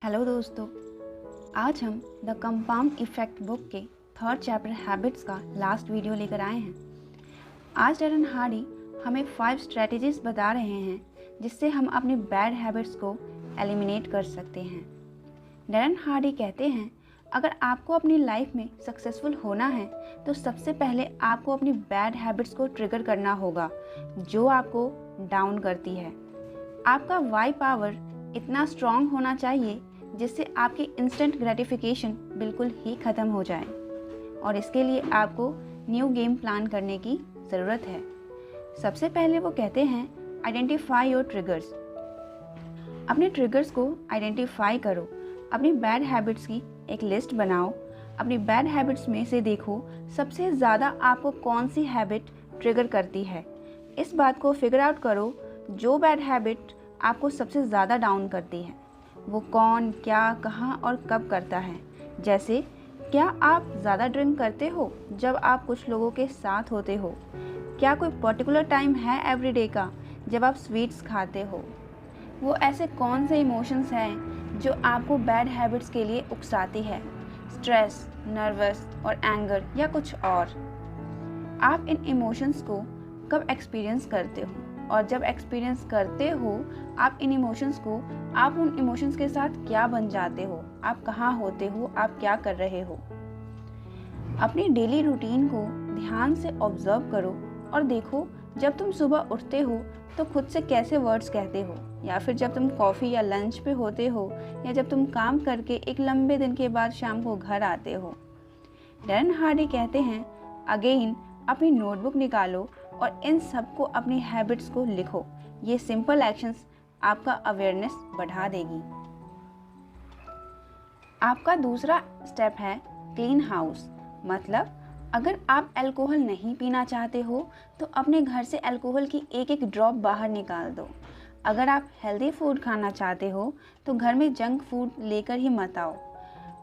Hello दोस्तों, आज हम द कंपाउंड इफेक्ट बुक के थर्ड चैप्टर हैबिट्स का लास्ट वीडियो लेकर आए हैं। आज डैरेन हार्डी हमें 5 स्ट्रेटजीज बता रहे हैं जिससे हम अपनी बैड हैबिट्स को एलिमिनेट कर सकते हैं। डैरेन हार्डी कहते हैं, अगर आपको अपनी लाइफ में सक्सेसफुल होना है तो सबसे पहले आपको अपनी बैड हैबिट्स को ट्रिगर करना होगा जो आपको डाउन करती है। आपका वाई पावर इतना स्ट्रॉन्ग होना चाहिए जिससे आपकी इंस्टेंट ग्रेटिफिकेशन बिल्कुल ही ख़त्म हो जाए, और इसके लिए आपको न्यू गेम प्लान करने की ज़रूरत है। सबसे पहले वो कहते हैं, आइडेंटिफाई योर ट्रिगर्स। अपने ट्रिगर्स को आइडेंटिफाई करो। अपनी बैड हैबिट्स की एक लिस्ट बनाओ। अपनी बैड हैबिट्स में से देखो सबसे ज़्यादा आपको कौन सी हैबिट ट्रिगर करती है। इस बात को फिगर आउट करो, जो बैड हैबिट आपको सबसे ज़्यादा डाउन करती है वो कौन, क्या, कहाँ और कब करता है। जैसे, क्या आप ज़्यादा ड्रिंक करते हो जब आप कुछ लोगों के साथ होते हो? क्या कोई पर्टिकुलर टाइम है एवरीडे का जब आप स्वीट्स खाते हो? वो ऐसे कौन से इमोशंस हैं जो आपको बैड हैबिट्स के लिए उकसाती है? स्ट्रेस, नर्वस और एंगर या कुछ और? आप इन इमोशंस को कब एक्सपीरियंस करते हो, और जब एक्सपीरियंस करते हो आप इन इमोशंस को, आप उन इमोशंस के साथ क्या बन जाते हो? आप कहाँ होते हो? आप क्या कर रहे हो? अपनी डेली रूटीन को ध्यान से ऑब्जर्व करो और देखो, जब तुम सुबह उठते हो तो खुद से कैसे वर्ड्स कहते हो, या फिर जब तुम कॉफ़ी या लंच पे होते हो, या जब तुम काम करके एक लंबे दिन के बाद शाम को घर आते हो। डैरेन हार्डी कहते हैं, अगेन अपनी नोटबुक निकालो और इन सबको, अपनी हैबिट्स को लिखो। ये सिंपल एक्शंस आपका अवेयरनेस बढ़ा देगी। आपका दूसरा स्टेप है क्लीन हाउस। मतलब, अगर आप अल्कोहल नहीं पीना चाहते हो तो अपने घर से अल्कोहल की एक एक ड्रॉप बाहर निकाल दो। अगर आप हेल्दी फूड खाना चाहते हो तो घर में जंक फूड लेकर ही मत आओ।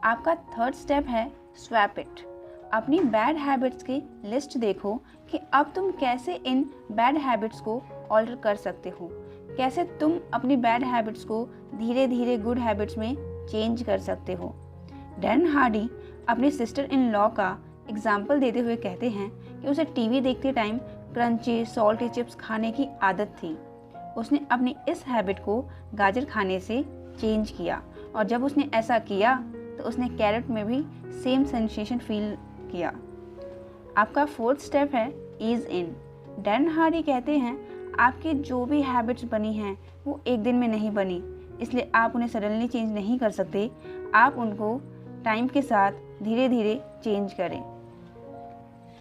आपका थर्ड स्टेप है स्वैप इट। अपनी बैड हैबिट्स की लिस्ट देखो कि अब तुम कैसे इन बैड हैबिट्स को ऑल्टर कर सकते हो, कैसे तुम अपनी बैड हैबिट्स को धीरे धीरे गुड हैबिट्स में चेंज कर सकते हो। डैरेन हार्डी अपनी सिस्टर इन लॉ का एग्जाम्पल देते हुए कहते हैं कि उसे टीवी देखते टाइम क्रंची सॉल्टी चिप्स खाने की आदत थी। उसने अपनी इस हैबिट को गाजर खाने से चेंज किया, और जब उसने ऐसा किया तो उसने कैरेट में भी सेम सेंसेशन फील किया। आपका फोर्थ स्टेप है ईज इन। डैरेन हार्डी कहते हैं, आपकी जो भी हैबिट्स बनी हैं वो एक दिन में नहीं बनी, इसलिए आप उन्हें सडनली चेंज नहीं कर सकते। आप उनको टाइम के साथ धीरे धीरे चेंज करें।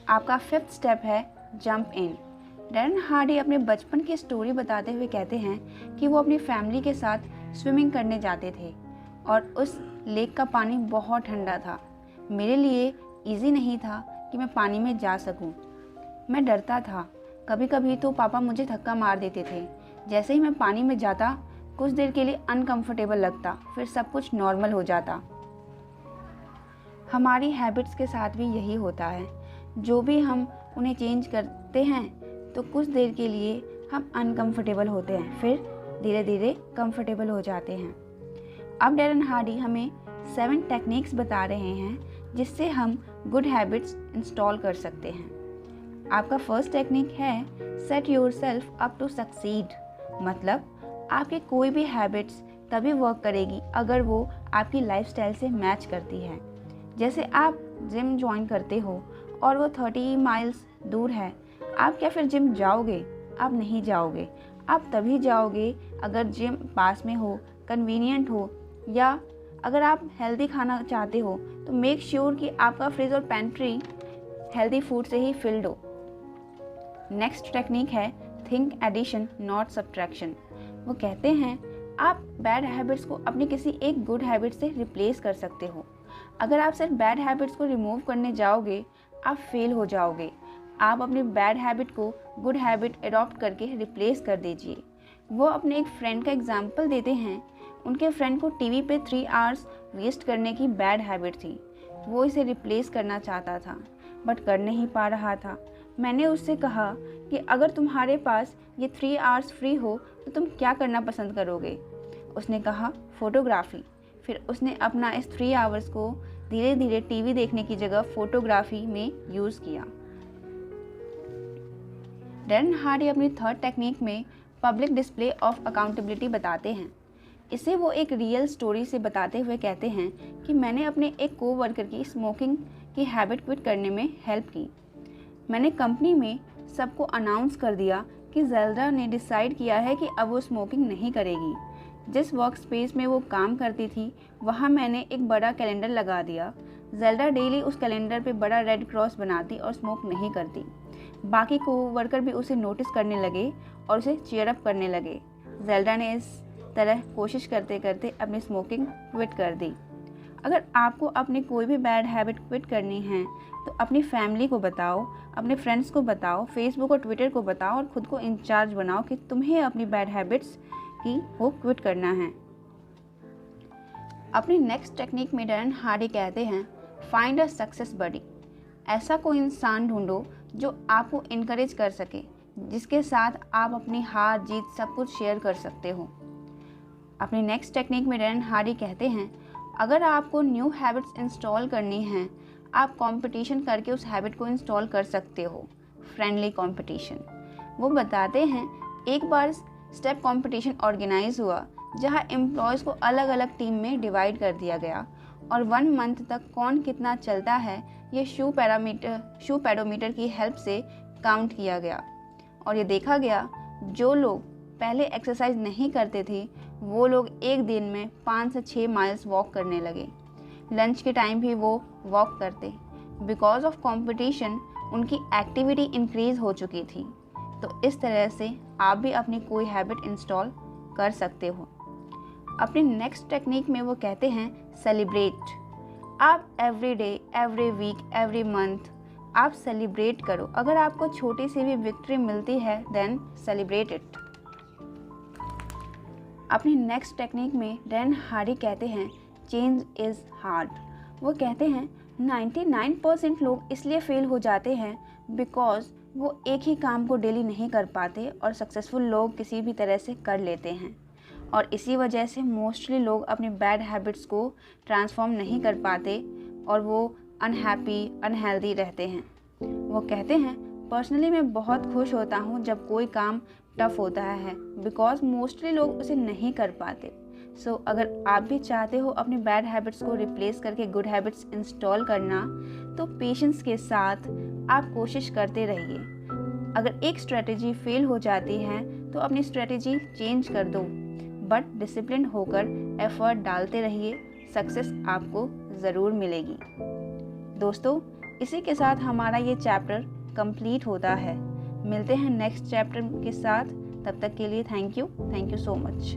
आपका फिफ्थ स्टेप है जंप इन। डैरेन हार्डी अपने बचपन की स्टोरी बताते हुए कहते हैं कि वो अपनी फैमिली के साथ स्विमिंग करने जाते थे और उस लेक का पानी बहुत ठंडा था। मेरे लिए ईजी नहीं था कि मैं पानी में जा सकूं। मैं डरता था। कभी कभी तो पापा मुझे धक्का मार देते थे। जैसे ही मैं पानी में जाता कुछ देर के लिए अनकंफर्टेबल लगता, फिर सब कुछ नॉर्मल हो जाता। हमारी हैबिट्स के साथ भी यही होता है। जो भी हम उन्हें चेंज करते हैं तो कुछ देर के लिए हम अनकंफर्टेबल होते हैं, फिर धीरे धीरे कंफर्टेबल हो जाते हैं। अब डैरेन हार्डी हमें 7 टेक्निक्स बता रहे हैं जिससे हम गुड हैबिट्स इंस्टॉल कर सकते हैं। आपका फर्स्ट टेक्निक है set yourself up to succeed. मतलब, आपकी कोई भी हैबिट्स तभी वर्क करेगी अगर वो आपकी लाइफस्टाइल से मैच करती है। जैसे आप जिम ज्वाइन करते हो और वो 30 माइल्स दूर है, आप क्या फिर जिम जाओगे? आप नहीं जाओगे। आप तभी जाओगे अगर जिम पास में हो, कन्वीनियंट हो, या अगर आप हेल्दी खाना चाहते हो तो मेक श्योर कि आपका फ्रिज और पेंट्री हेल्दी फूड से ही फिल्ड हो। नेक्स्ट टेक्निक है थिंक एडिशन नॉट सब्ट्रैक्शन। वो कहते हैं, आप बैड हैबिट्स को अपनी किसी एक गुड हैबिट से रिप्लेस कर सकते हो। अगर आप सिर्फ बैड हैबिट्स को रिमूव करने जाओगे आप फेल हो जाओगे। आप अपनी बैड हैबिट को गुड हैबिट अडॉप्ट करके रिप्लेस कर दीजिए। वो अपने एक फ्रेंड का एग्जाम्पल देते हैं। उनके फ्रेंड को टीवी पे 3 आवर्स वेस्ट करने की बैड हैबिट थी। वो इसे रिप्लेस करना चाहता था बट कर नहीं पा रहा था। मैंने उससे कहा कि अगर तुम्हारे पास ये 3 आवर्स फ्री हो तो तुम क्या करना पसंद करोगे? उसने कहा फोटोग्राफी। फिर उसने अपना इस 3 आवर्स को धीरे धीरे टीवी देखने की जगह फोटोग्राफी में यूज़ किया। डैरेन हार्डी अपनी थर्ड टेक्निक में पब्लिक डिस्प्ले ऑफ अकाउंटेबिलिटी बताते हैं। इसे वो एक रियल स्टोरी से बताते हुए कहते हैं कि मैंने अपने एक कोवर्कर की स्मोकिंग की हैबिट क्विट करने में हेल्प की। मैंने कंपनी में सबको अनाउंस कर दिया कि ज़ेल्डा ने डिसाइड किया है कि अब वो स्मोकिंग नहीं करेगी। जिस वर्क स्पेस में वो काम करती थी वहाँ मैंने एक बड़ा कैलेंडर लगा दिया। ज़ेल्डा डेली उस कैलेंडर पे बड़ा रेड क्रॉस बनाती और स्मोक नहीं करती। बाकी कोवर्कर भी उसे नोटिस करने लगे और उसे चीयर अप करने लगे। ज़ेल्डा ने इस तरह कोशिश करते करते अपनी स्मोकिंग क्विट कर दी। अगर आपको अपनी कोई भी बैड हैबिट क्विट करनी है तो अपनी फैमिली को बताओ, अपने फ्रेंड्स को बताओ, फेसबुक और ट्विटर को बताओ और ख़ुद को इंचार्ज बनाओ कि तुम्हें अपनी बैड हैबिट्स की वो क्विट करना है। अपनी नेक्स्ट टेक्निक में डैरेन हार्डी कहते हैं, फाइंड अ सक्सेस बडी। ऐसा कोई इंसान ढूंढो जो आपको इनकरेज कर सके, जिसके साथ आप अपनी हार जीत सब कुछ शेयर कर सकते हो। अपनी नेक्स्ट टेक्निक में डैरेन हार्डी कहते हैं, अगर आपको न्यू हैबिट्स इंस्टॉल करनी हैं, आप कंपटीशन करके उस हैबिट को इंस्टॉल कर सकते हो। Friendly competition. वो बताते हैं, एक बार स्टेप कंपटीशन ऑर्गेनाइज हुआ जहां एम्प्लॉयज़ को अलग अलग टीम में डिवाइड कर दिया गया और 1 मंथ तक कौन कितना चलता है ये शू पैडोमीटर की हेल्प से काउंट किया गया। और ये देखा गया जो लोग पहले एक्सरसाइज नहीं करते थे वो लोग एक दिन में 5 से 6 माइल्स वॉक करने लगे। लंच के टाइम भी वो वॉक करते। बिकॉज ऑफ कंपटीशन उनकी एक्टिविटी इंक्रीज हो चुकी थी। तो इस तरह से आप भी अपनी कोई हैबिट इंस्टॉल कर सकते हो। अपनी नेक्स्ट टेक्निक में वो कहते हैं, सेलिब्रेट। आप every day, every week, every month आप सेलिब्रेट करो। अगर आपको छोटी सी भी विक्ट्री मिलती है देन सेलिब्रेट इट। अपनी नेक्स्ट टेक्निक में डैरेन हार्डी कहते हैं, चेंज इज़ हार्ड। वो कहते हैं 99% लोग इसलिए फेल हो जाते हैं बिकॉज वो एक ही काम को डेली नहीं कर पाते और सक्सेसफुल लोग किसी भी तरह से कर लेते हैं। और इसी वजह से मोस्टली लोग अपनी बैड हैबिट्स को ट्रांसफॉर्म नहीं कर पाते और वो अनहैप्पी, अनहेल्दी रहते हैं। वो कहते हैं, पर्सनली मैं बहुत खुश होता हूँ जब कोई काम टफ होता है बिकॉज मोस्टली लोग उसे नहीं कर पाते। सो अगर आप भी चाहते हो अपनी बैड हैबिट्स को रिप्लेस करके गुड हैबिट्स इंस्टॉल करना तो पेशेंस के साथ आप कोशिश करते रहिए। अगर एक स्ट्रेटजी फेल हो जाती है तो अपनी स्ट्रेटजी चेंज कर दो, बट डिसिप्लिन होकर एफर्ट डालते रहिए, सक्सेस आपको ज़रूर मिलेगी। दोस्तों, इसी के साथ हमारा ये चैप्टर कंप्लीट होता है। मिलते हैं नेक्स्ट चैप्टर के साथ, तब तक के लिए थैंक यू सो मच।